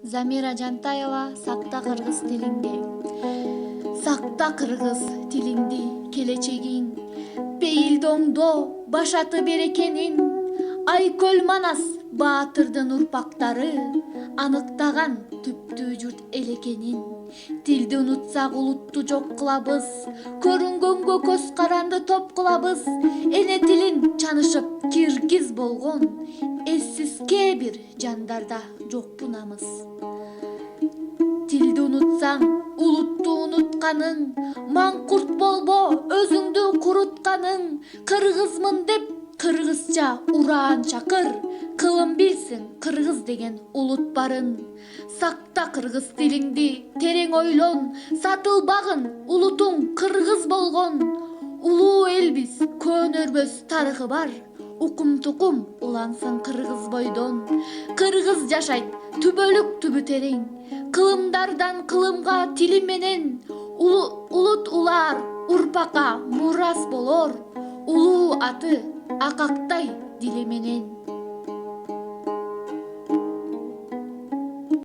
Замира Жантаева Сакта кыргыз тилинде. Сакта кыргыз тилиңди, келечегиң Бейилдоңдо башаты берекенин. Айкөл Манас Баатырдын урпактары аныктаган түптүү журт элекенин. Тилди унутсак улутту жок кылабыз, көрүнгөнгө көз каранды топ кылабыз. Эне тилин чанышып киргиз болгон эссиз кээ бир жандарда жокпу намыс. Тилди унутсаң, улутту унутканың, маңкурт болбо, өзүңдү курутканың. Кыргызмын деп кыргызча ураан чакыр, кылым билсин кыргыз деген улут барын. Сакта кыргыз тилиңди, терең ойлон, сатылбагын улутуң кыргыз болгон. Улуу элбиз, көнөрбөс тарыхы бар, укум-тукум улансын кыргыз бойдон. Кыргыз жашайт түбөлүк түбү терең, кылымдардан кылымга тили менен. Улут улар урпакка мурас болор, улуу аты акактай дили менен.